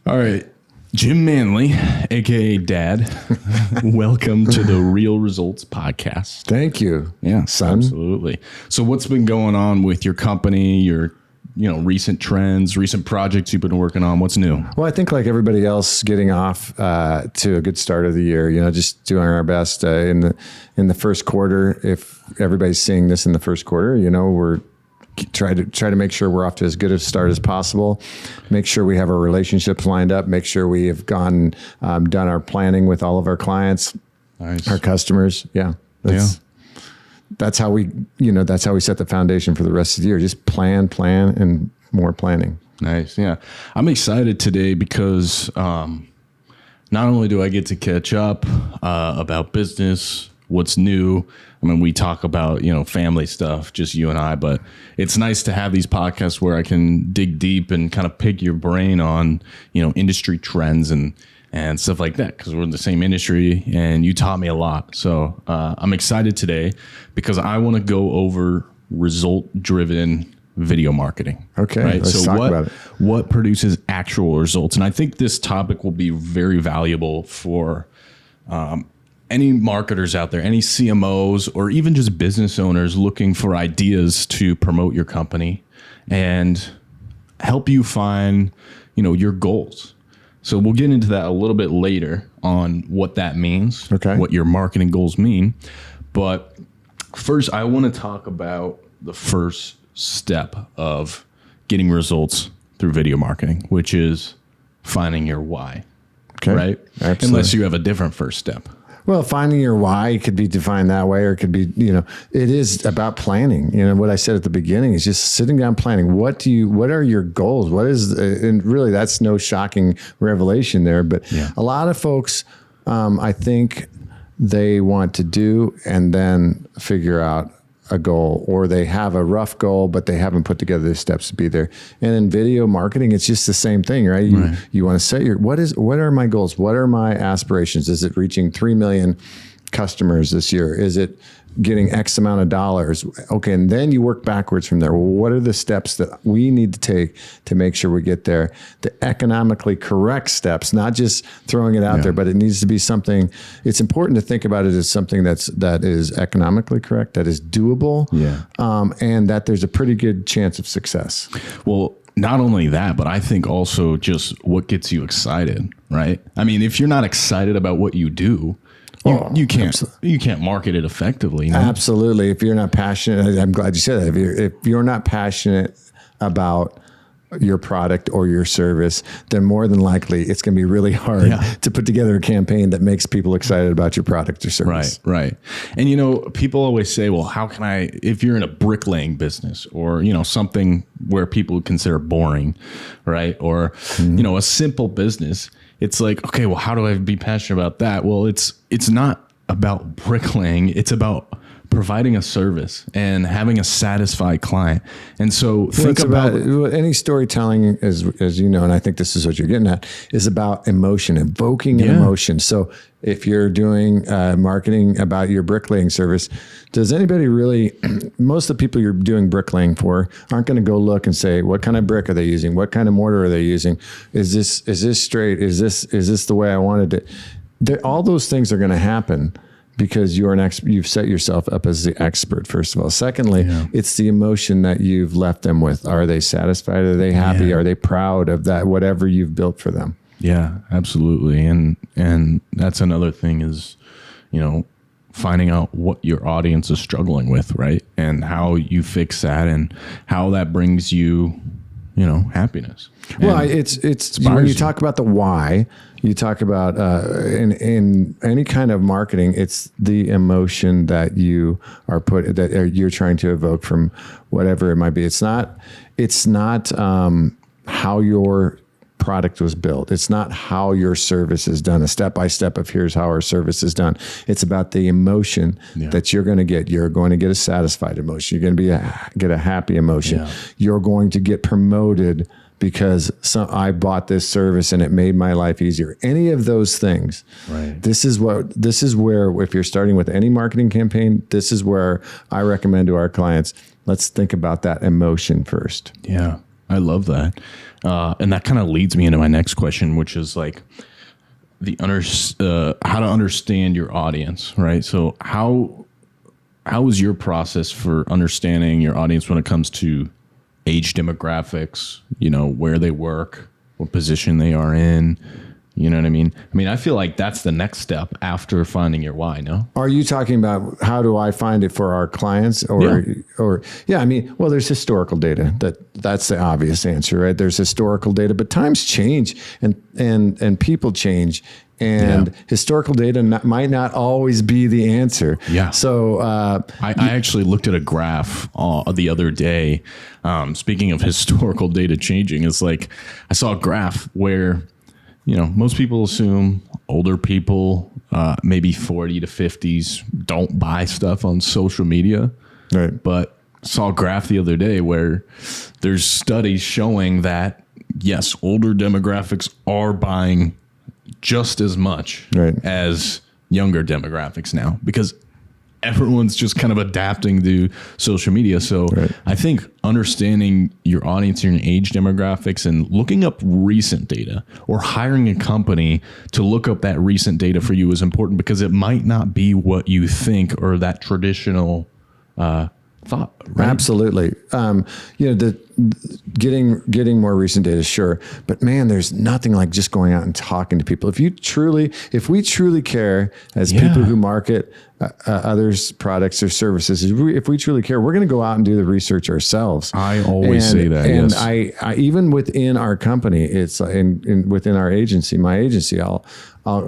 All right. Jim Manley, aka Dad, welcome to the Real Results Podcast. Thank you. Yeah, son. Absolutely. So what's been going on with your company, your recent trends, recent projects you've been working on? What's new? Well, I think like everybody else, getting off to a good start of the year, just doing our best in the first quarter. If everybody's seeing this in the first quarter, we're try to make sure we're off to as good a start as possible. Make sure we have our relationships lined up. Make sure we have done our planning with all of our clients, nice. Our customers. That's how we set the foundation for the rest of the year. Just plan, and more planning. Nice. Yeah. I'm excited today because not only do I get to catch up about business, what's new. I mean, we talk about, family stuff, just you and I, but it's nice to have these podcasts where I can dig deep and kind of pick your brain on, industry trends and stuff like that, because we're in the same industry and you taught me a lot. So I'm excited today because I want to go over result-driven video marketing. Okay, right? Let's talk about it. What produces actual results? And I think this topic will be very valuable for any marketers out there, any CMOs, or even just business owners looking for ideas to promote your company and help you find, your goals. So we'll get into that a little bit later on what that means, what your marketing goals mean. But first, I want to talk about the first step of getting results through video marketing, which is finding your why, right? Absolutely. Unless you have a different first step. Well, finding your why could be defined that way, or it could be, it is about planning. What I said at the beginning is just sitting down planning. What are your goals? And really that's no shocking revelation there, but a lot of folks, I think they want to do and then figure out a goal, or they have a rough goal, but they haven't put together the steps to be there. And in video marketing, it's just the same thing, right? You want to set what are my goals? What are my aspirations? Is it reaching 3 million customers this year? Is it getting X amount of dollars? Okay. And then you work backwards from there. Well, what are the steps that we need to take to make sure we get there? The economically correct steps, not just throwing it out there, but it needs to be something. It's important to think about it as something that is economically correct, that is doable, and that there's a pretty good chance of success. Well, not only that, but I think also just what gets you excited, right? I mean, if you're not excited about what you do, you can't market it effectively. Absolutely. If you're not passionate, I'm glad you said that. If you're not passionate about your product or your service, then more than likely it's going to be really hard to put together a campaign that makes people excited about your product or service. Right. And people always say, well, how can I, if you're in a bricklaying business or, something where people consider boring, right? Or, a simple business, it's like, okay, well, how do I be passionate about that? Well, it's not about bricklaying. It's about providing a service and having a satisfied client. And so think about any storytelling, as you know, and I think this is what you're getting at, is about emotion, evoking an emotion. So if you're doing marketing about your bricklaying service, does anybody really, most of the people you're doing bricklaying for aren't going to go look and say, what kind of brick are they using? What kind of mortar are they using? Is this straight? Is this the way I wanted it? All those things are going to happen because you're an expert. You've set yourself up as the expert, first of all. Secondly, it's the emotion that you've left them with. Are they satisfied? Are they happy? Are they proud of that, whatever you've built for them? Yeah, absolutely. And that's another thing is, finding out what your audience is struggling with, right? And how you fix that and how that brings you, happiness. Well, it's when you talk about the why, you talk about in any kind of marketing, it's the emotion that you are you're trying to evoke from whatever it might be. It's not how your product was built. It's not how your service is done, a step-by-step of here's how our service is done. It's about the emotion that you're going to get. You're going to get a satisfied emotion. You're going to get a happy emotion. Yeah. You're going to get promoted because I bought this service and it made my life easier. Any of those things. Right. This is where, if you're starting with any marketing campaign, this is where I recommend to our clients, let's think about that emotion first. Yeah. I love that. And that kind of leads me into my next question, which is like how to understand your audience, right? So how is your process for understanding your audience when it comes to age demographics, where they work, what position they are in? You know what I mean? I feel like that's the next step after finding your why, no? Are you talking about how do I find it for our clients well, there's historical data. That's the obvious answer, right? There's historical data, but times change and people change, and historical data might not always be the answer. Yeah. So I actually looked at a graph the other day. Speaking of historical data changing, it's like I saw a graph where most people assume older people, maybe 40 to 50s, don't buy stuff on social media. Right. But saw a graph the other day where there's studies showing that, yes, older demographics are buying just as much as younger demographics now, because everyone's just kind of adapting to social media. So I think understanding your audience and your age demographics and looking up recent data or hiring a company to look up that recent data for you is important, because it might not be what you think or that traditional thought. Right? Absolutely. Getting more recent data, sure. But man, there's nothing like just going out and talking to people. If we truly care as people who market others' products or services, if we truly care, we're going to go out and do the research ourselves. I always say that. And yes. I even within our company, it's within our agency, my agency, I'll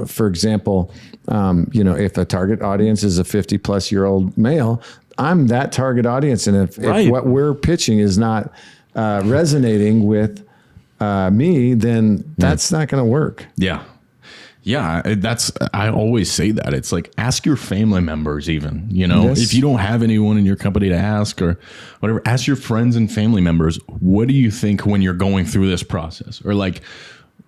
for example, if a target audience is a 50-plus-year-old male, I'm that target audience. And if what we're pitching is not resonating with me, then that's not going to work. Yeah. Yeah. I always say that. It's like, ask your family members even, if you don't have anyone in your company to ask or whatever, ask your friends and family members, what do you think when you're going through this process? Or like,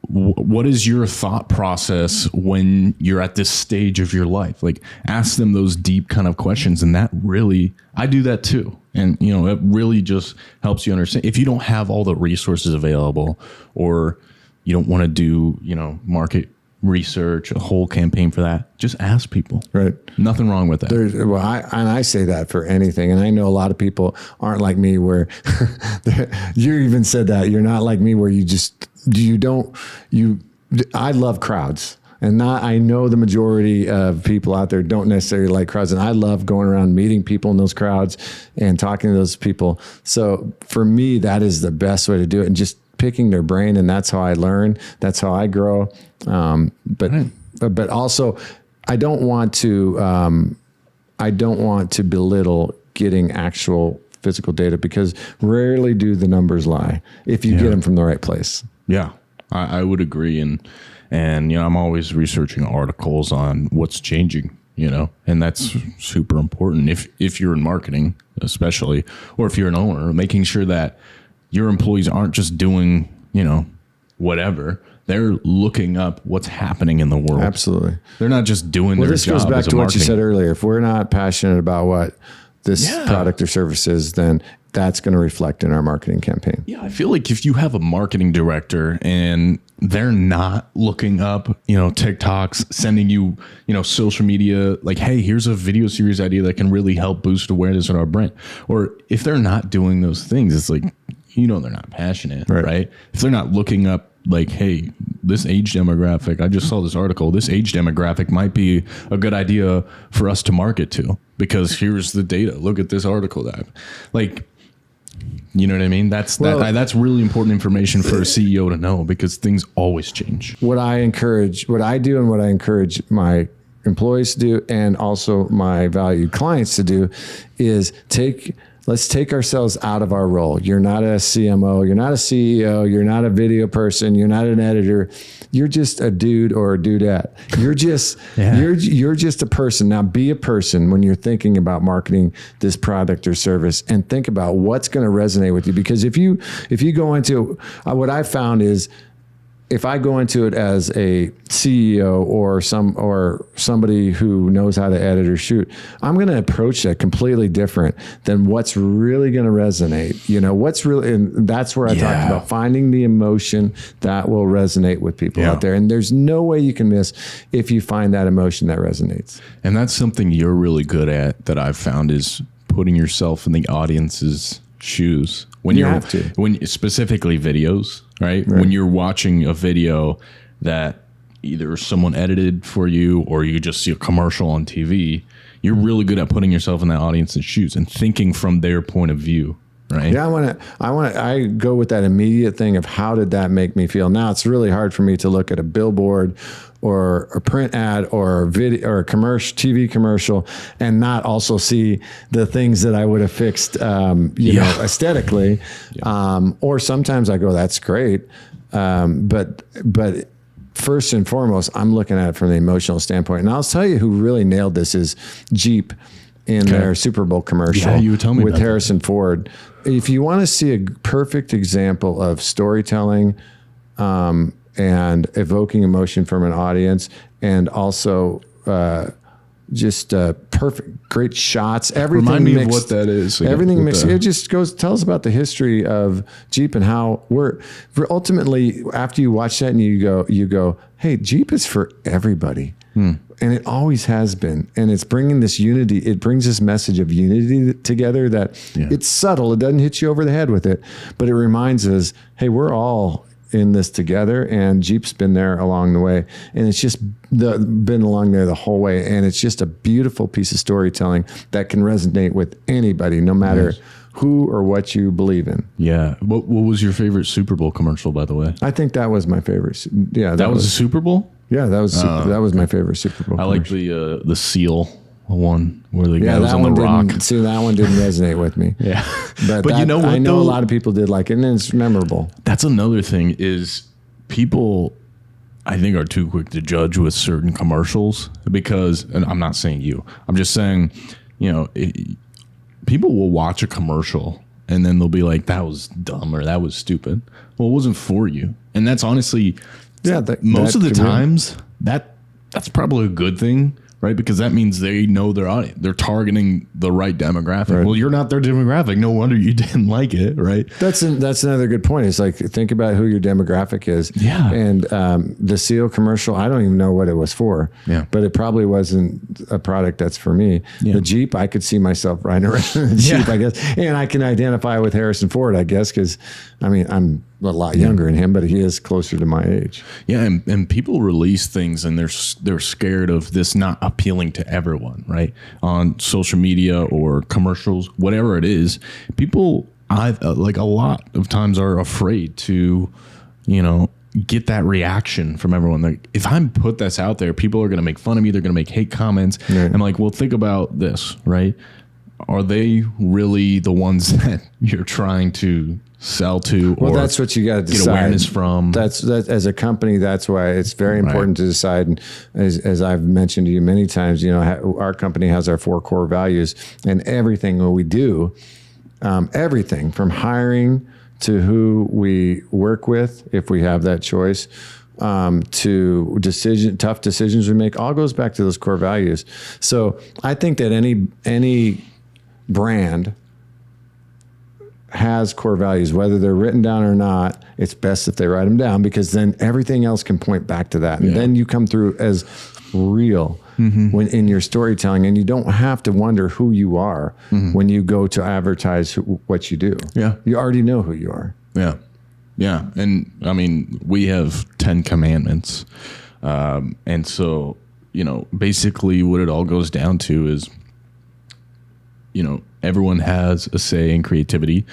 what is your thought process when you're at this stage of your life? Like, ask them those deep kind of questions. And that really, I do that too. And, it really just helps you understand. If you don't have all the resources available, or you don't want to do, market research, a whole campaign for that, just ask people. Right. Nothing wrong with that. I say that for anything. And I know a lot of people aren't like me where you even said that you're not like me where I love crowds. And I know the majority of people out there don't necessarily like crowds. And I love going around meeting people in those crowds and talking to those people. So for me, that is the best way to do it. And just picking their brain. And that's how I learn. That's how I grow. But also I don't want to belittle getting actual physical data, because rarely do the numbers lie if you get them from the right place. Yeah, I would agree. And I'm always researching articles on what's changing, and that's super important if you're in marketing, especially, or if you're an owner, making sure that your employees aren't just doing, whatever. They're looking up what's happening in the world. Absolutely. They're not just doing their job. This goes back to what you said earlier. If we're not passionate about what this product or service is, then that's going to reflect in our marketing campaign. Yeah, I feel like if you have a marketing director and they're not looking up, TikToks, sending you, social media, like, hey, here's a video series idea that can really help boost awareness in our brand. Or if they're not doing those things, it's like, they're not passionate, right? If they're not looking up, like, hey, this age demographic, I just saw this article, this age demographic might be a good idea for us to market to, because here's the data. Look at this article that, like, you know what I mean? That's really important information for a CEO to know, because things always change. What I do and what I encourage my employees to do, and also my valued clients to do, is let's take ourselves out of our role. You're not a CMO. You're not a CEO. You're not a video person. You're not an editor. You're just a dude or a dudette. You're just you're just a person. Now be a person when you're thinking about marketing this product or service, and think about what's going to resonate with you. Because if you go into what I found is, if I go into it as a CEO or somebody who knows how to edit or shoot, I'm going to approach that completely different than what's really going to resonate. What's really, and that's where I talked about finding the emotion that will resonate with people out there. And there's no way you can miss if you find that emotion that resonates. And that's something you're really good at that I've found is putting yourself in the audience's shoes. When specifically videos, right? When you're watching a video that either someone edited for you or you just see a commercial on TV, you're really good at putting yourself in that audience's shoes and thinking from their point of view, right? Yeah, I go with that immediate thing of how did that make me feel? Now it's really hard for me to look at a billboard or a print ad or a video or a commercial, TV commercial, and not also see the things that I would have fixed, aesthetically. Or sometimes I go, that's great. But first and foremost, I'm looking at it from the emotional standpoint. And I'll tell you who really nailed this is Jeep in their Super Bowl commercial you would tell me with Harrison Ford. If you want to see a perfect example of storytelling, and evoking emotion from an audience, and also just perfect, great shots. Everything Remind me mixed, of what that is. Everything mixed. It just tells about the history of Jeep and how we're ultimately, after you watch that and you go, hey, Jeep is for everybody. And it always has been. And it's bringing this unity. It brings this message of unity together that it's subtle. It doesn't hit you over the head with it, but it reminds us, hey, we're all in this together, and Jeep's been there along the way, and it's just been along there the whole way, and it's just a beautiful piece of storytelling that can resonate with anybody, no matter who or what you believe in. Yeah. What was your favorite Super Bowl commercial, by the way? I think that was my favorite. Yeah, that was a Super Bowl. Yeah, that was my favorite Super Bowl. I like the seal one where the guy was that on the rock. That one didn't resonate with me. Yeah. But you know what, I know though? a lot of people did like it, and it's memorable. That's another thing is people, I think, are too quick to judge with certain commercials because, and I'm not saying you, I'm just saying, people will watch a commercial and then they'll be like, that was dumb or that was stupid. Well, it wasn't for you. And that's honestly, most of the times, that's probably a good thing. Right, because that means they know their audience. They're targeting the right demographic. Right. Well, you're not their demographic. No wonder you didn't like it, right? That's another good point. It's like, think about who your demographic is. Yeah. And the seal commercial, I don't even know what it was for. Yeah. But it probably wasn't a product that's for me. Yeah. The Jeep, I could see myself riding around in the Jeep, I guess. And I can identify with Harrison Ford, I guess, because, I'm a lot younger than him, but he is closer to my age. Yeah, and people release things and they're scared of this not appealing to everyone, right? On social media or commercials, whatever it is, people like a lot of times are afraid to, get that reaction from everyone. Like, if I put this out there, people are going to make fun of me. They're going to make hate comments. Right. I'm like, well, think about this, right? Are they really the ones that you're trying to sell to? Well, that's what you got to decide. Get awareness from. That's as a company. That's why it's very important to decide. And as I've mentioned to you many times, our company has our 4 core values, and everything that we do, everything from hiring to who we work with, if we have that choice, to tough decisions we make, all goes back to those core values. So I think that any brand has core values, whether they're written down or not. It's best if they write them down, because then everything else can point back to that. And then you come through as real when in your storytelling, and you don't have to wonder who you are when you go to advertise what you do. Yeah. You already know who you are. Yeah. Yeah. And we have 10 commandments. And so, basically what it all goes down to is, everyone has a say in creativity.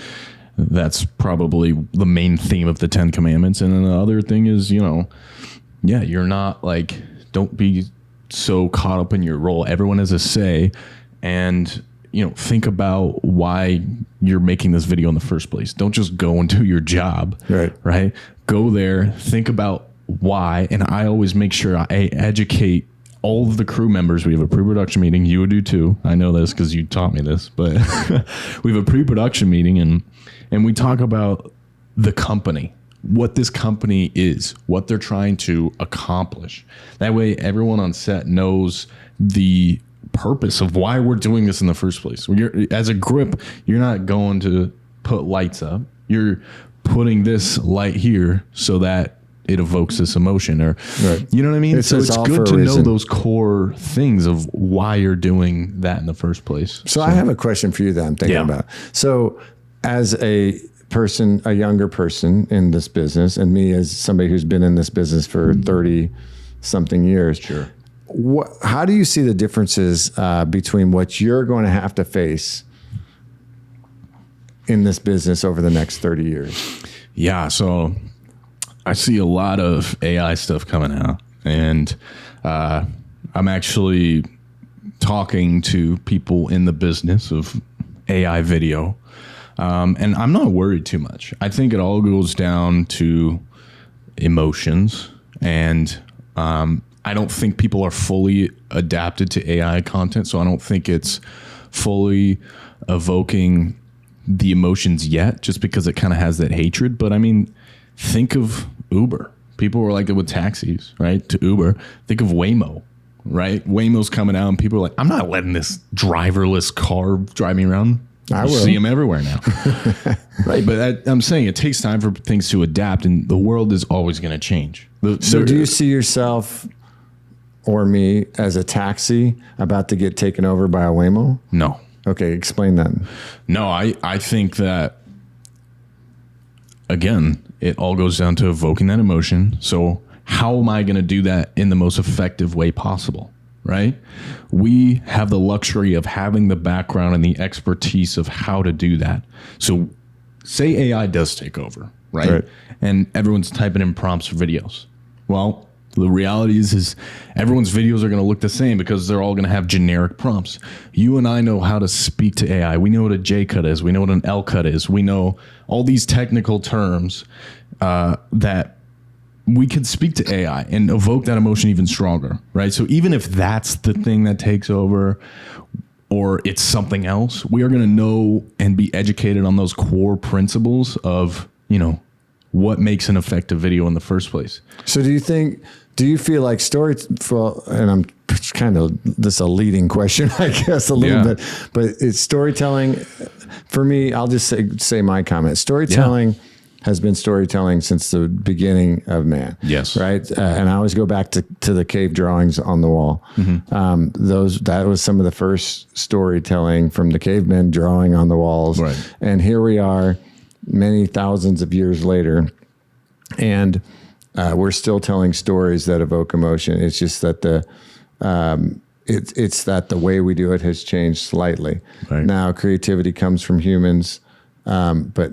That's probably the main theme of the 10 commandments. And then the other thing is, you're not like, don't be so caught up in your role. Everyone has a say, and, think about why you're making this video in the first place. Don't just go and do your job. Right. Go there, think about why. And I always make sure I educate all of the crew members. We have a pre-production meeting. You would do too. I know this because you taught me this, but we have a pre-production meeting and we talk about the company, what this company is, what they're trying to accomplish. That way everyone on set knows the purpose of why we're doing this in the first place. As a grip, you're not going to put lights up. You're putting this light here so that it evokes this emotion, or you know what I mean? So it's good to know those core things of why you're doing that in the first place. So I have a question for you that I'm thinking about. So as a person, a younger person in this business, and me as somebody who's been in this business for 30 something years, sure. How do you see the differences between what you're going to have to face in this business over the next 30 years? Yeah, so I see a lot of AI stuff coming out, and I'm actually talking to people in the business of AI video, and I'm not worried too much. I think it all goes down to emotions, and I don't think people are fully adapted to AI content, so I don't think it's fully evoking the emotions yet, just because it kind of has that hatred. But I mean, think of Uber. People were like that with taxis, right? To Uber. Think of Waymo, right? Waymo's coming out and people are like, I'm not letting this driverless car drive me around. I will see them everywhere now. Right. But I'm saying it takes time for things to adapt, and the world is always going to change. So do you see yourself or me as a taxi about to get taken over by a Waymo? No. Okay, explain that. No, I think that, again, it all goes down to evoking that emotion. So how am I going to do that in the most effective way possible, right? We have the luxury of having the background and the expertise of how to do that. So say AI does take over, right? And everyone's typing in prompts for videos. Well, the reality is everyone's videos are going to look the same because they're all going to have generic prompts. You and I know how to speak to AI. We know what a J cut is. We know what an L cut is. We know all these technical terms that we can speak to AI and evoke that emotion even stronger, right? So even if that's the thing that takes over, or it's something else, we are going to know and be educated on those core principles of, what makes an effective video in the first place. So do you feel like and I'm kind of, this is a leading question, I guess, a little bit, but it's storytelling. For me, I'll just say my comment. Storytelling has been storytelling since the beginning of man. Yes. Right. And I always go back to the cave drawings on the wall. Mm-hmm. That was some of the first storytelling from the cavemen drawing on the walls. Right. And here we are many thousands of years later, and we're still telling stories that evoke emotion. It's just that it's that the way we do it has changed slightly. Right. Now, creativity comes from humans, but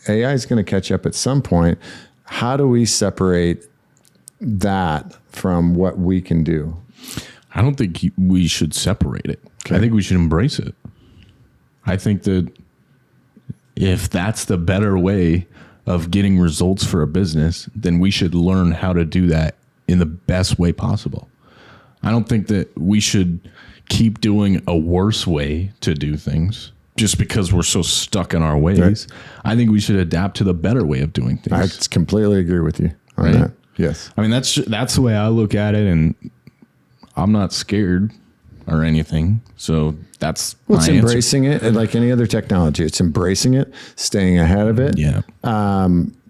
AI is going to catch up at some point. How do we separate that from what we can do? I don't think we should separate it. Okay. I think we should embrace it. I think that if that's the better way of getting results for a business, then we should learn how to do that in the best way possible. I don't think that we should keep doing a worse way to do things just because we're so stuck in our ways. Right. I think we should adapt to the better way of doing things. I completely agree with you on that. Yes. I mean, that's the way I look at it, and I'm not scared or anything. So that's it's embracing it, like any other technology. It's embracing it, staying ahead of it,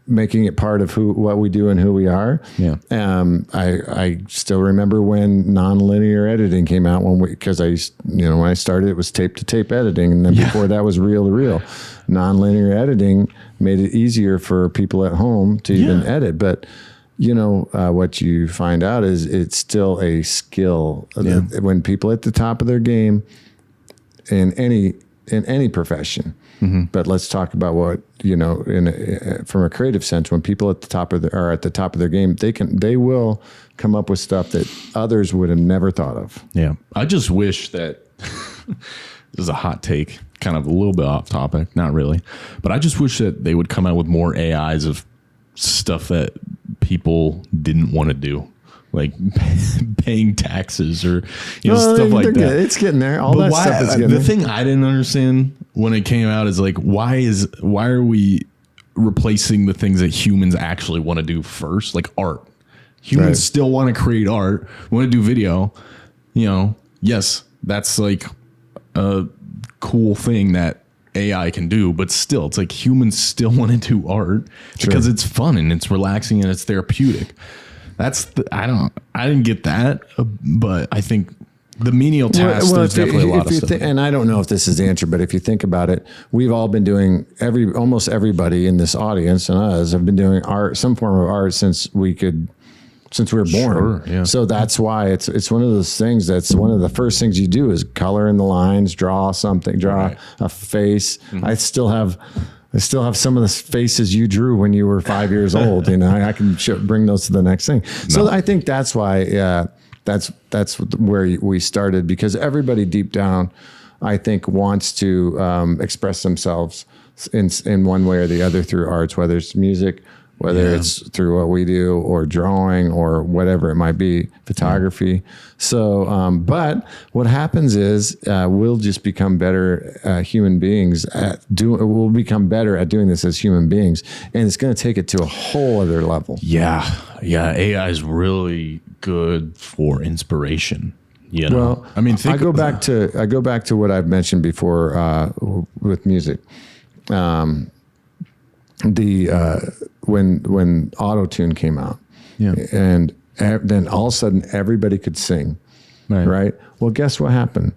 making it part of what we do and who we are. Yeah. I still remember when nonlinear editing came out because when I started, it was tape to tape editing, and then before that was reel to reel. Nonlinear editing made it easier for people at home to even edit, but what you find out is it's still a skill. Yeah. When people at the top of their game in any profession, mm-hmm. but let's talk about what, from a creative sense, when people at the top of their game, they will come up with stuff that others would have never thought of. Yeah. I just wish that this is a hot take, kind of a little bit off topic, not really, but I just wish that they would come out with more AIs of stuff that people didn't want to do, like paying taxes or stuff like that. It's getting there. All that stuff is getting there. The thing I didn't understand when it came out is like, why are we replacing the things that humans actually want to do first, like art. Humans still want to create art, want to do video. Yes, that's like a cool thing that AI can do, but still, it's like humans still want to do art because it's fun and it's relaxing and it's therapeutic. I didn't get that, but I think the menial tasks, there's definitely a lot of stuff. And I don't know if this is the answer, but if you think about it, we've all been doing almost everybody in this audience and us have been doing art, some form of art since we were born. Sure, yeah. So that's why it's one of those things that's one of the first things you do is color in the lines, draw something, a face. Mm-hmm. I still have some of the faces you drew when you were 5 years old. I can bring those to the next thing. So I think that's why, that's where we started, because everybody deep down, I think, wants to express themselves in one way or the other through arts, whether it's music, whether it's through what we do or drawing or whatever it might be, photography. So, but what happens is we'll just become better human beings we'll become better at doing this as human beings. And it's going to take it to a whole other level. Yeah. Yeah. AI is really good for inspiration. Well, I mean, I go back to what I've mentioned before with music. When auto-tune came out, and then all of a sudden everybody could sing, right? Well, guess what happened?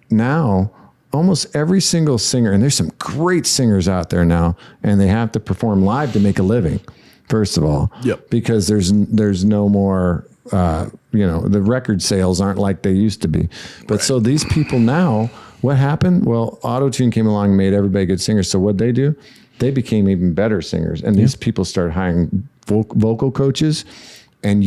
Now, almost every single singer, and there's some great singers out there now, and they have to perform live to make a living, first of all, because there's no more, the record sales aren't like they used to be. But so these people now, what happened? Well, auto-tune came along and made everybody good singers. So what'd they do? They became even better singers. And these people started hiring vocal coaches. And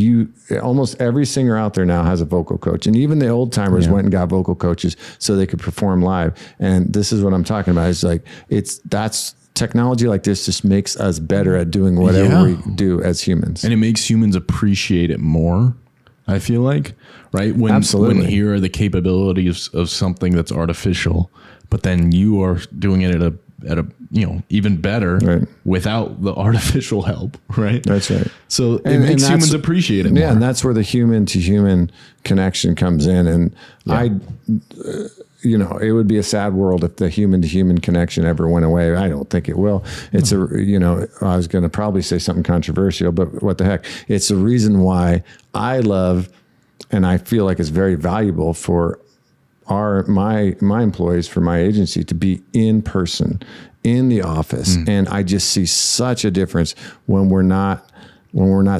almost every singer out there now has a vocal coach. And even the old timers went and got vocal coaches so they could perform live. And this is what I'm talking about. It's like, that's technology like this just makes us better at doing whatever we do as humans. And it makes humans appreciate it more, I feel like, right? Absolutely. When here are the capabilities of something that's artificial, but then you are doing it at a even better without the artificial help, right? That's right. So it makes humans appreciate it more. Yeah, and that's where the human to human connection comes in. And it would be a sad world if the human to human connection ever went away. I don't think it will. It's I was going to probably say something controversial, but what the heck? It's the reason why I love, and I feel like it's very valuable for my employees, for my agency, to be in person in the office. And I just see such a difference when we're not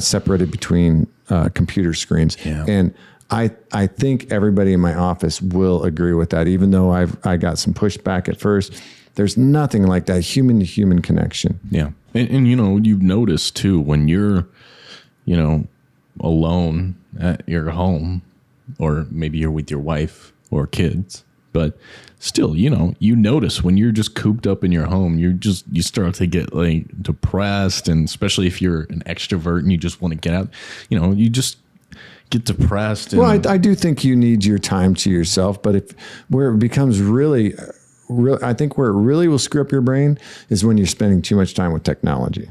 separated between computer screens. And I think everybody in my office will agree with that, even though I got some pushback at first. There's nothing like that human to human connection. Yeah. And you've noticed too, when you're alone at your home, or maybe you're with your wife or kids, but still, you notice when you're just cooped up in your home, you start to get like depressed, and especially if you're an extrovert and you just want to get out, you just get depressed. Well, I do think you need your time to yourself, but where it becomes really, I think where it really will screw up your brain is when you're spending too much time with technology.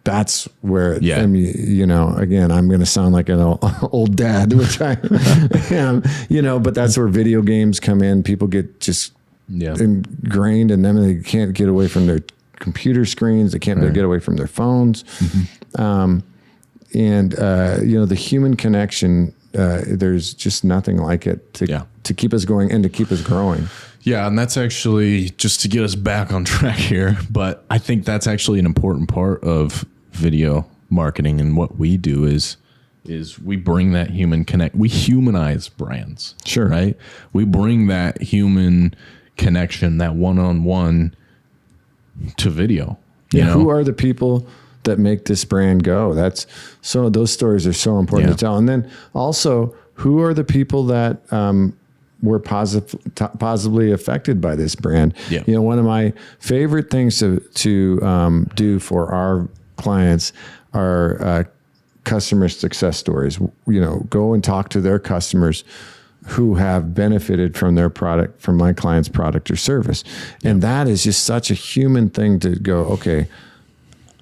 That's where, again, I'm going to sound like an old dad, which I am, but that's where video games come in. People get just ingrained in them, and they can't get away from their computer screens. They can't get away from their phones. Mm-hmm. The human connection, there's just nothing like it to keep us going and to keep us growing. Yeah, and that's actually just to get us back on track here. But I think that's actually an important part of video marketing, and what we do is we bring that human connect. We humanize brands. Sure. Right? We bring that human connection, that one-on-one to video. Who are the people that make this brand go? Those stories are so important to tell. And then also, who are the people that were positively affected by this brand? Yeah. One of my favorite things to do for our clients are customer success stories. Go and talk to their customers who have benefited from their product, from my client's product or service. And that is just such a human thing to go, okay,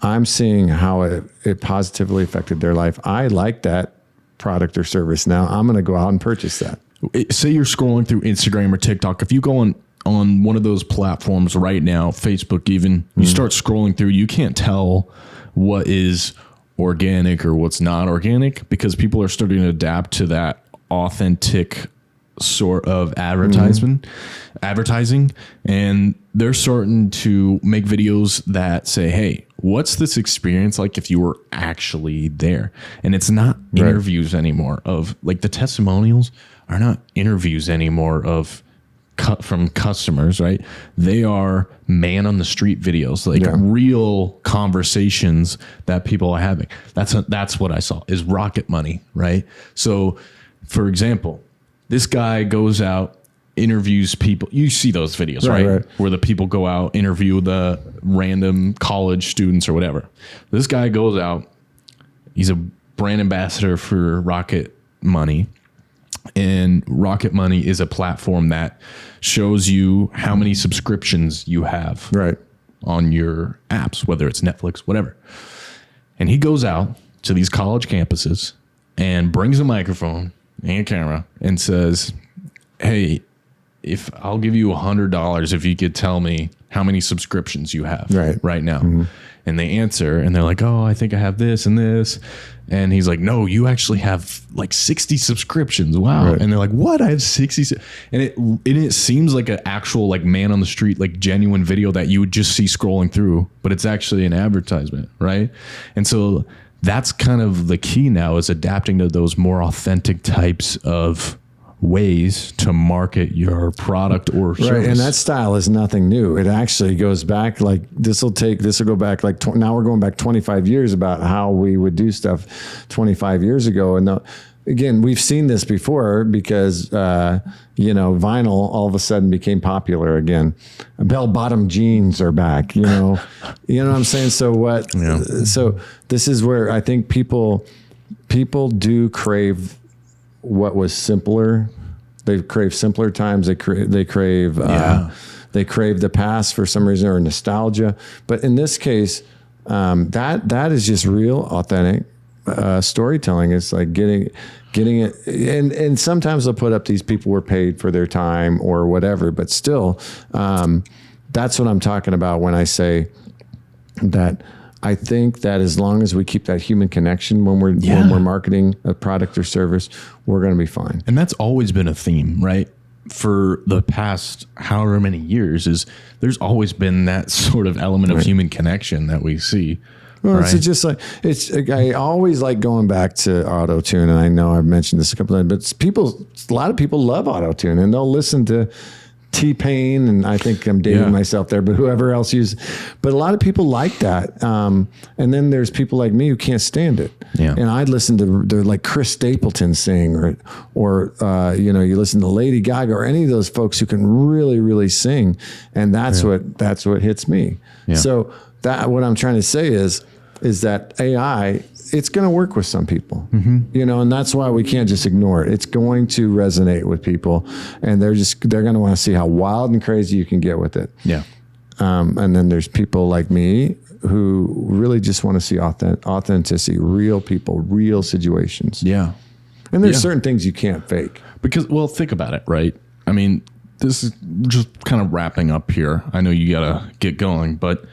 I'm seeing how it positively affected their life. I like that product or service. Now I'm going to go out and purchase that. Say you're scrolling through Instagram or TikTok. If you go on one of those platforms right now, Facebook even, you start scrolling through, you can't tell what is organic or what's not organic, because people are starting to adapt to that authentic sort of advertising, and they're starting to make videos that say, hey, what's this experience like if you were actually there? And it's not interviews anymore of, like, the testimonials are not interviews anymore of from customers, right? They are man on the street videos, like real conversations that people are having. That's what I saw is rocket money, right? So, for example, this guy goes out, interviews people. You see those videos, right? Where the people go out, interview the random college students or whatever. This guy goes out. He's a brand ambassador for Rocket Money. And Rocket Money is a platform that shows you how many subscriptions you have on your apps, whether it's Netflix, whatever. And he goes out to these college campuses and brings a microphone and a camera and says, hey, if I'll give you $100 if you could tell me how many subscriptions you have right now. And they answer and they're like, oh, I think I have this and this. And he's like, no, you actually have like 60 subscriptions. Wow. And they're like, what? I have 60. And it seems like an actual, like, man on the street, like, genuine video that you would just see scrolling through, but it's actually an advertisement. Right. And so that's kind of the key now, is adapting to those more authentic types of ways to market your product or service. And that style is nothing new. It actually goes back, like, this will go back, like, now we're going back 25 years about how we would do stuff 25 years ago. And again, we've seen this before because, vinyl all of a sudden became popular again. Bell-bottom jeans are back, you know what I'm saying? So so this is where I think people do crave what was simpler. They crave simpler times. They crave the past for some reason, or nostalgia. But in this case, that is just real, authentic storytelling. It's like getting it. And sometimes they'll put up these people were paid for their time or whatever. But still, that's what I'm talking about when I say that. I think that as long as we keep that human connection when we're marketing a product or service, we're going to be fine. And that's always been a theme, right? For the past however many years, is there's always been that sort of element of human connection that we see. Well, it's just like, I always like going back to auto-tune, and I know I've mentioned this a couple of times, but a lot of people love auto-tune, and they'll listen to T-Pain, and I think I'm dating myself there, but whoever else uses. But a lot of people like that. And then there's people like me who can't stand it. Yeah. And I'd listen to like Chris Stapleton sing, or you listen to Lady Gaga or any of those folks who can really, really sing. And that's what hits me. Yeah. So what I'm trying to say is that AI, it's going to work with some people, and that's why we can't just ignore it. It's going to resonate with people, and they're going to want to see how wild and crazy you can get with it. Yeah. And then there's people like me who really just want to see authenticity, real people, real situations. Yeah. And there's certain things you can't fake. Because, well, think about it, right? I mean, this is just kind of wrapping up here. I know you got to get going, but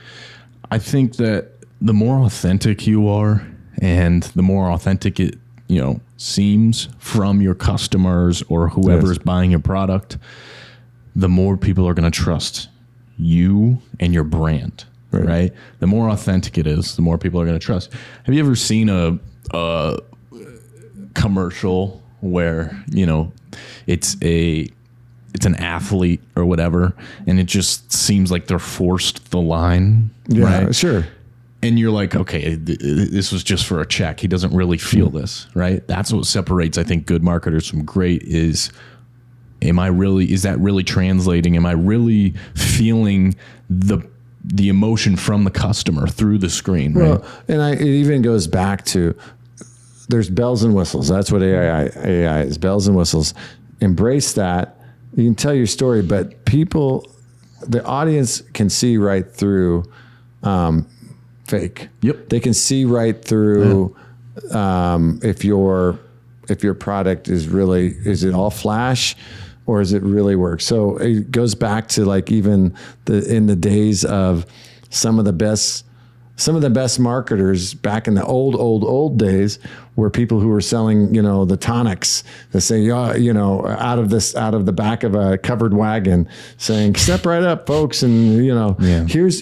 I think that the more authentic you are, and the more authentic it, seems from your customers or whoever is buying your product, the more people are going to trust you and your brand, right? The more authentic it is, the more people are going to trust. Have you ever seen a commercial where, it's an athlete or whatever, and it just seems like they're forced the line? Yeah, right? Sure. And you're like, okay, this was just for a check. He doesn't really feel this, right? That's what separates, I think, good marketers from great is that really translating? Am I really feeling the emotion from the customer through the screen, right? Well, and it even goes back to, there's bells and whistles. That's what AI is, bells and whistles. embrace that. You can tell your story, but the audience can see right through fake. Yep. They can see right through if your product is it all flash or is it really work? So it goes back to like even in the days of some of the best marketers back in the old days were people who were selling, the tonics that say, out of the back of a covered wagon saying, step right up, folks. And, here's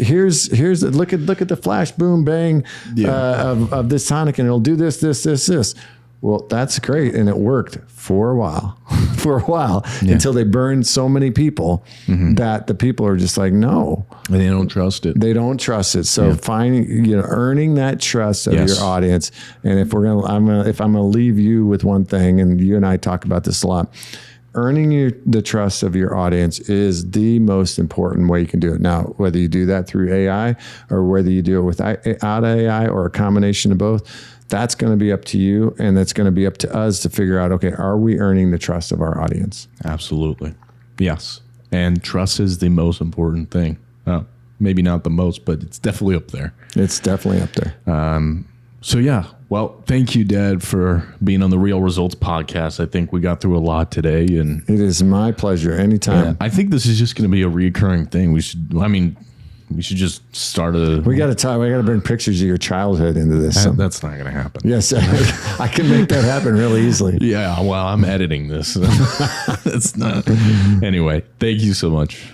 look at the flash, boom, bang of this tonic and it'll do this. Well, that's great. And it worked for a while, until they burned so many people that the people are just like, no. And they don't trust it. So finding, earning that trust of your audience. And if I'm going to leave you with one thing, and you and I talk about this a lot, earning the trust of your audience is the most important way you can do it. Now, whether you do that through AI or whether you do it without AI or a combination of both, that's going to be up to you, and that's going to be up to us to figure out, okay, are we earning the trust of our audience? Absolutely. Yes. And trust is the most important thing. Maybe not the most, but it's definitely up there. It's definitely up there. So yeah, well, thank you, Dad, for being on the Real Results podcast. I think we got through a lot today, and it is my pleasure. Anytime. Yeah, I think this is just going to be a recurring thing. We should just start We got to bring pictures of your childhood into this. That's not going to happen. Yes, I can make that happen really easily. Yeah, well, I'm editing this. It's not. Anyway, thank you so much.